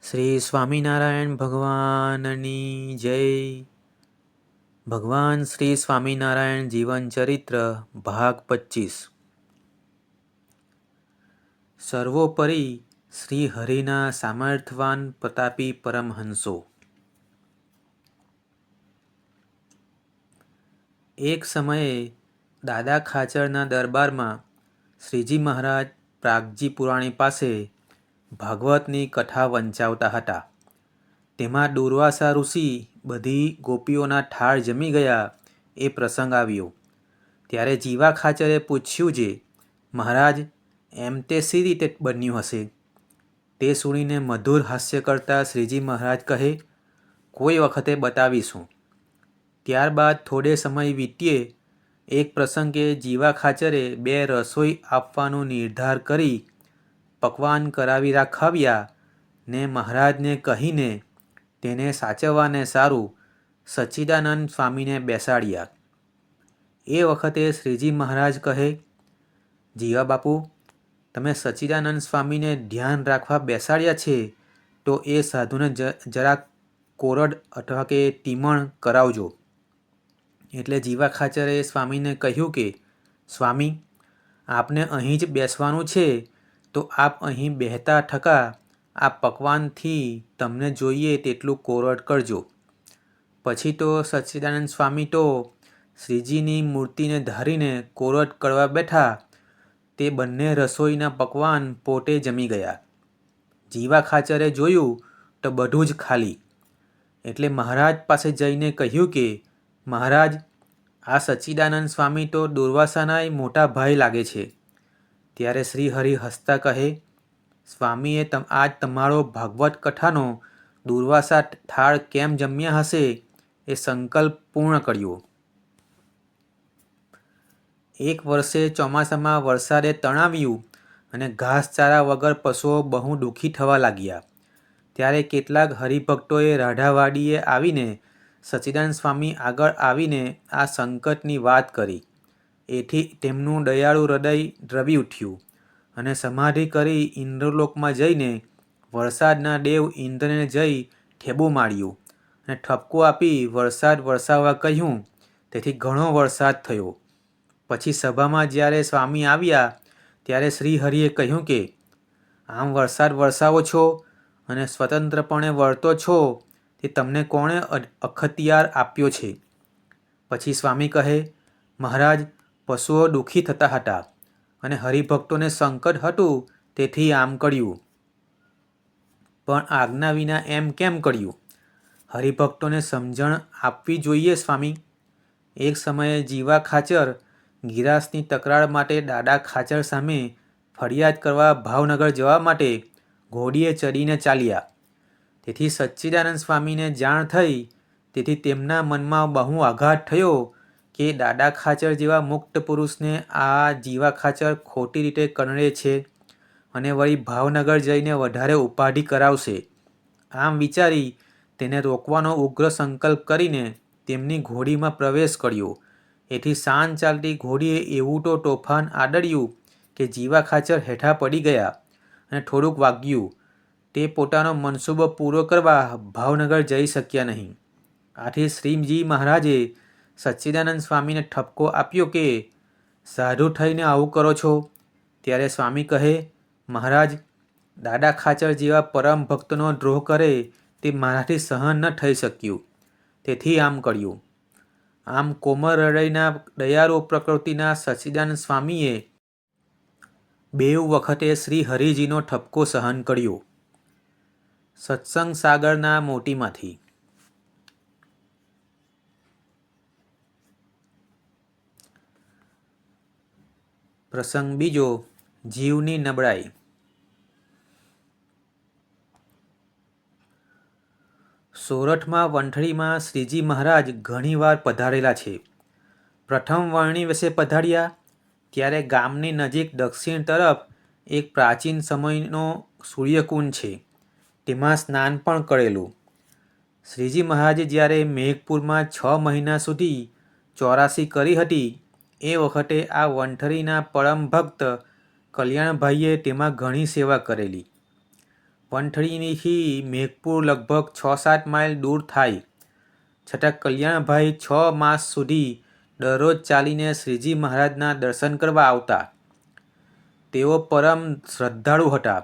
શ્રી સ્વામિનારાયણ ભગવાનની જય. ભગવાન શ્રી સ્વામિનારાયણ જીવન ચરિત્ર ભાગ 25. સર્વોપરી શ્રી હરિના સામર્થ્યવાન પ્રતાપી પરમહંસો. એક સમયે દાદા ખાચરના દરબારમાં શ્રીજી મહારાજ પ્રાગજી પુરાણી પાસે ભાગવતની કથા વંચાવતા હતા. તેમાં દુર્વાસા ઋષિ બધી ગોપીઓના ઠાળ જમી ગયા એ પ્રસંગ આવ્યો. ત્યારે જીવા ખાચરે પૂછ્યું છે, મહારાજ, એમ તે સી રીતે બન્યું હશે? તે સુણીને મધુર હાસ્ય કરતા શ્રીજી મહારાજ કહે, કોઈ વખતે બતાવીશું. ત્યારબાદ થોડે સમય વીત્યે એક પ્રસંગે જીવા ખાચરે 2 રસોઈ આપવાનો નિર્ધાર કરી પકવાન કરાવી રાખાવ્યા ને મહારાજને કહીને તેને સાચવવાને સારું સચ્ચિદાનંદ સ્વામીને બેસાડ્યા. એ વખતે શ્રીજી મહારાજ કહે, જીવા બાપુ, તમે સચ્ચિદાનંદ સ્વામીને ધ્યાન રાખવા બેસાડ્યા છે તો એ સાધુને જરાક કોરડ અથવા કે ટીમણ કરાવજો. એટલે જીવા ખાચરે સ્વામીને કહ્યું કે, સ્વામી, આપને અહીં જ બેસવાનું છે તો આપ અહીં બેહતા ઠકા આ પકવાનથી તમને જોઈએ તેટલું કોરડ કરજો. પછી તો સચ્ચિદાનંદ સ્વામી તો શ્રીજીની મૂર્તિને ધારીને કોરડ કરવા બેઠા તે બંને રસોઈના પકવાન પોતે જમી ગયા. જીવા ખાચરે જોયું તો બધું જ ખાલી. એટલે મહારાજ પાસે જઈને કહ્યું કે, મહારાજ, આ સચ્ચિદાનંદ સ્વામી તો દુર્વાસાનાય મોટા ભાઈ લાગે છે. ત્યારે શ્રી હરિ હસતા કહે, સ્વામીએ આજ તમારો ભાગવત કથાનો દુર્વાસા ઠાળ કેમ જમ્યા હશે એ સંકલ્પ પૂર્ણ કર્યો. એક વર્ષે ચોમાસામાં વરસાદે તણાવ્યું અને ઘાસચારા વગર પશુઓ બહુ દુઃખી થવા લાગ્યા. ત્યારે કેટલાક હરિભક્તોએ રાઢાવાડીએ આવીને સચ્ચિદાનંદ સ્વામી આગળ આવીને આ સંકટની વાત કરી. એથી તેમનું દયાળુ હૃદય દ્રવી ઉઠ્યું અને સમાધિ કરી ઇન્દ્રલોકમાં જઈને વરસાદના દેવ ઇન્દ્રને જઈ ઠેબુ માર્યું અને ઠપકો આપી વરસાદ વરસાવવા કહ્યું. તેથી ઘણો વરસાદ થયો. પછી સભામાં જ્યારે સ્વામી આવ્યા ત્યારે શ્રી હરિએ કહ્યું કે, આમ વરસાદ વરસાવો છો અને સ્વતંત્રપણે વર્તો છો તે તમને કોણે અખતિયાર આપ્યો છે? પછી સ્વામી કહે, મહારાજ, પશુઓ દુઃખી થતા હતા અને હરિભક્તોને સંકટ હતું તેથી આમ કર્યું. પણ આજ્ઞા વિના એમ કેમ કર્યું? હરિભક્તોને સમજણ આપવી જોઈએ સ્વામી. એક સમયે જીવા ખાચર ગિરાસની તકરાર માટે દાદા ખાચર સામે ફરિયાદ કરવા ભાવનગર જવા માટે ઘોડીએ ચડીને ચાલ્યા. તેથી સચ્ચિદાનંદ સ્વામીને જાણ થઈ. તેથી તેમના મનમાં બહુ આઘાત થયો કે દાદા ખાચર જેવા મુક્ત પુરુષને આ જીવા ખાચર ખોટી રીતે કનડે છે અને વળી ભાવનગર જઈને વધારે ઉપાધિ કરાવશે. આમ વિચારી તેને રોકવાનો ઉગ્ર સંકલ્પ કરીને તેમની ઘોડીમાં પ્રવેશ કર્યો. એથી શાંત ચાલતી ઘોડીએ એવું તો તોફાન આદર્યું કે જીવા ખાચર હેઠા પડી ગયા અને થોડુંક વાગ્યું. તે પોતાનો મનસૂબો પૂરો કરવા ભાવનગર જઈ શક્યા નહીં. આથી શ્રીજી મહારાજે સચ્ચિદાનંદ સ્વામીને ઠપકો આપ્યો કે, સાધુ થઈને આવું કરો છો? ત્યારે સ્વામી કહે, મહારાજ, દાદા ખાચર જેવા પરમ ભક્તનો દ્રોહ કરે તે મારાથી સહન ન થઈ શક્યું. તેથી આમ કર્યું. આમ કોમળ હૃદયના દયાળુ પ્રકૃતિના સચ્ચિદાનંદ સ્વામીએ 2 વખતે શ્રી હરિજીનો ઠપકો સહન કર્યો. સત્સંગ સાગરના મોતીમાંથી. પ્રસંગ બીજો, જીવની નબળાઈ. સોરઠમાં વંથળીમાં શ્રીજી મહારાજ ઘણીવાર પધારેલા છે. પ્રથમ વળણી વિશે પધાર્યા ત્યારે ગામની નજીક દક્ષિણ તરફ એક પ્રાચીન સમયનો સૂર્યકુંડ છે. તેમાં સ્નાન પણ કરેલું. શ્રીજી મહારાજે જ્યારે મેઘપુરમાં 6 મહિના સુધી ચોરાસી કરી હતી એ વખતે આ વંથળીના પરમ ભક્ત કલ્યાણભાઈએ તેમાં ઘણી સેવા કરેલી. વંથળીથી મેઘપુર લગભગ 6-7 માઇલ દૂર થાય, છતાં કલ્યાણભાઈ 6 માસ સુધી દરરોજ ચાલીને શ્રીજી મહારાજના દર્શન કરવા આવતા. તેઓ પરમ શ્રદ્ધાળુ હતા.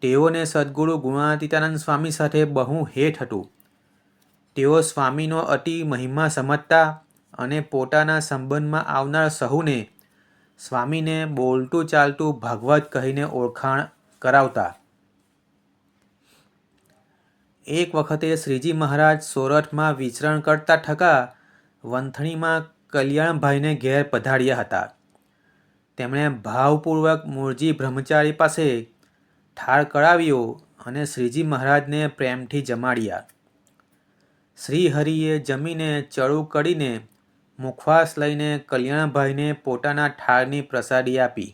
તેઓને સદ્ગુરુ ગુણાતીતાનંદ સ્વામી સાથે બહુ હેત હતું. તેઓ સ્વામીનો અતિ મહિમા સમજતા અને પોતાના સંબંધમાં આવનાર સહુને સ્વામીને બોલતું ચાલતું ભાગવત કહીને ઓળખાણ કરાવતા. એક વખતે શ્રીજી મહારાજ સોરઠમાં વિચરણ કરતા થકા વંથણીમાં કલ્યાણભાઈને ઘેર પધાર્યા હતા. તેમણે ભાવપૂર્વક મૂળજી બ્રહ્મચારી પાસે ઠાર કરાવ્યો અને શ્રીજી મહારાજને પ્રેમથી જમાડ્યા. શ્રીહરિએ જમીને ચડું કરીને મુખવાસ લઈને કલ્યાણભાઈને પોતાના ઠારની પ્રસાદી આપી.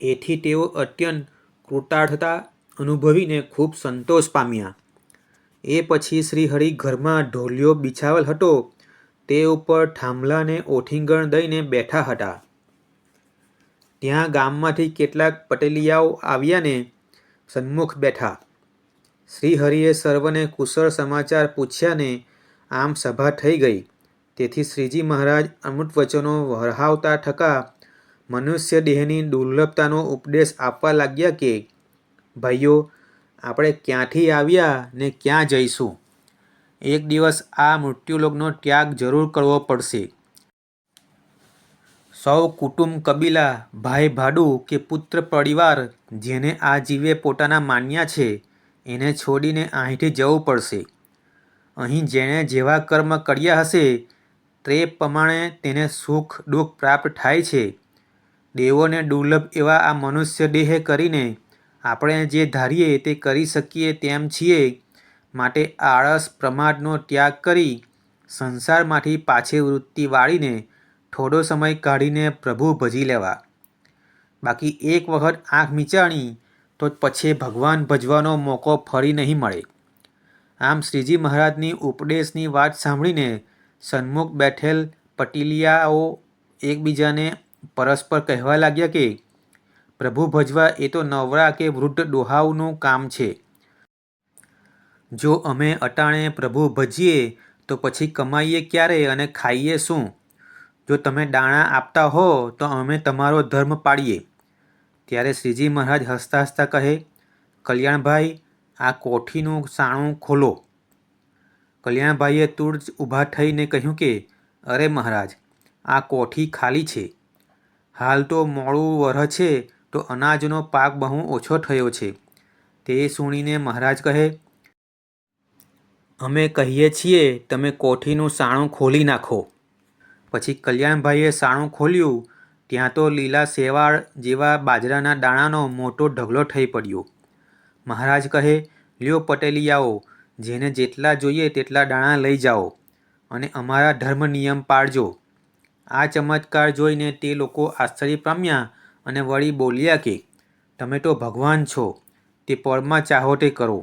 એથી તેઓ અત્યંત કૃતાર્થતા અનુભવીને ખૂબ સંતોષ પામ્યા. એ પછી શ્રીહરિ ઘરમાં ઢોલિયો બિછાવેલ હતો તે ઉપર થાંભલાને ઓઠીંગણ દઈને બેઠા હતા. ત્યાં ગામમાંથી કેટલાક પટેલિયાઓ આવ્યાને સન્મુખ બેઠા. શ્રીહરિએ સર્વને કુશળ સમાચાર પૂછ્યાને આમ સભા થઈ ગઈ. તેથી શ્રીજી મહારાજ અમૃત વચનો વહાવતા થકા મનુષ્ય દેહની દુર્લભતાનો ઉપદેશ આપવા લાગ્યા કે, ભાઈઓ, આપણે ક્યાંથી આવ્યા ને ક્યાં જઈશું? એક દિવસ આ મૃત્યુલોકનો ત્યાગ જરૂર કરવો પડશે. સૌ કુટુંબ કબીલા, ભાઈ ભાડુ કે પુત્ર પરિવાર જેને આ જીવે પોતાના માન્યા છે એને છોડીને અહીંથી જવું પડશે. અહીં જેણે જેવા કર્મ કર્યા હશે તે પ્રમાણે તેને સુખ દુઃખ પ્રાપ્ત થાય છે. દેવોને દુર્લભ એવા આ મનુષ્ય દેહ કરીને આપણે જે ધારીએ તે કરી શકીએ તેમ છીએ. માટે આળસ પ્રમાદનો ત્યાગ કરી સંસારમાંથી પાછી વૃત્તિ વાળીને થોડો સમય કાઢીને પ્રભુ ભજી લેવા. બાકી એક વખત આંખ મીચાણી તો પછી ભગવાન ભજવાનો મોકો ફરી નહીં મળે. આમ શ્રીજી મહારાજની ઉપદેશની વાત સાંભળીને સન્મુખ બેઠેલ પટીલિયાઓ એકબીજાને પરસ્પર કહેવા લાગ્યા કે, પ્રભુ ભજવા એ તો નવરા કે વૃદ્ધ ડોહાઓનું કામ છે. જો અમે અટાણે પ્રભુ ભજીએ તો પછી કમાઈએ ક્યારે અને ખાઈએ શું? જો તમે દાણા આપતા હો તો અમે તમારો ધર્મ પાળીએ. ત્યારે શ્રીજી મહારાજ હસતા હસતા કહે, કલ્યાણભાઈ, આ કોઠીનું સાણું ખોલો. કલ્યાણભાઈએ તુરત ઊભા થઈને કહ્યું કે, અરે મહારાજ, આ કોઠી ખાલી છે. હાલ તો મોડું વરહ છે તો અનાજનો પાક બહુ ઓછો થયો છે. તે સુણીને મહારાજ કહે, અમે કહીએ છીએ તમે કોઠીનું સાણું ખોલી નાખો. પછી કલ્યાણભાઈએ સાણું ખોલ્યું. ત્યાં તો લીલા શેવાળ જેવા બાજરાના દાણાનો મોટો ઢગલો થઈ પડ્યો. મહારાજ કહે, લ્યો પટેલિયાઓ, જેને જેટલા જોઈએ તેટલા દાણા લઈ જાઓ અને અમારા ધર્મ નિયમ પાળજો. આ ચમત્કાર જોઈને તે લોકો આશ્ચર્ય પામ્યા અને વળી બોલ્યા કે, તમે તો ભગવાન છો, તે પળમાં ચાહો તે કરો,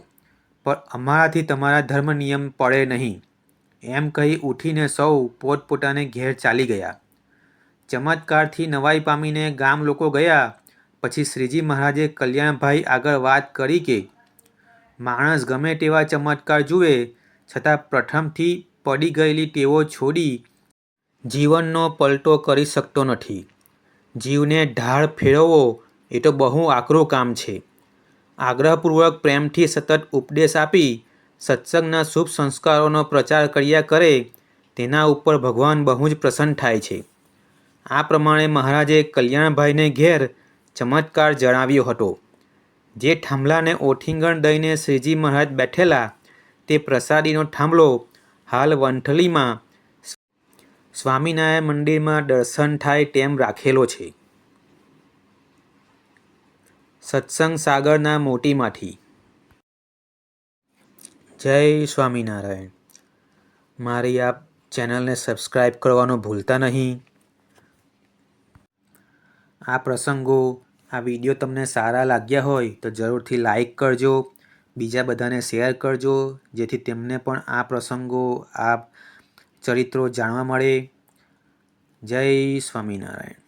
પણ અમારાથી તમારા ધર્મ નિયમ પળે નહીં. એમ કહી ઉઠીને સૌ પોતપોતાને ઘેર ચાલી ગયા. ચમત્કારથી નવાઈ પામીને ગામ લોકો ગયા પછી શ્રીજી મહારાજે કલ્યાણભાઈ આગળ વાત કરી કે, માણસ ગમે તેવા ચમત્કાર જુએ છતાં પ્રથમથી પડી ગયેલી ટેવો છોડી જીવનનો પલટો કરી શકતો નથી. જીવને ઢાળ ફેરવવો એ તો બહુ આકરું કામ છે. આગ્રહપૂર્વક પ્રેમથી સતત ઉપદેશ આપી સત્સંગના શુભ સંસ્કારોનો પ્રચાર કર્યા કરે તેના ઉપર ભગવાન બહુ જ પ્રસન્ન થાય છે. આ પ્રમાણે મહારાજે કલ્યાણભાઈને ઘેર ચમત્કાર જણાવ્યો હતો. જે થાંભલાને ઓઠીંગણ દઈને શ્રીજી મહારાજ બેઠેલા તે પ્રસાદીનો થાંભલો હાલ વંથલીમાં સ્વામિનારાયણ મંદિરમાં દર્શન થાય તેમ રાખેલો છે. સત્સંગ સાગરના મોતીમાંથી. જય સ્વામિનારાયણ. મારી આ ચેનલને સબસ્ક્રાઈબ કરવાનું ભૂલતા નહીં. આ પ્રસંગો, આ વિડીયો તમને સારા લાગ્યા હોય તો જરૂરથી લાઈક કરજો, બીજા બધાને શેર કરજો, જેથી તેમને પણ આ પ્રસંગો, આ ચરિત્રો જાણવા મળે. જય સ્વામિનારાયણ.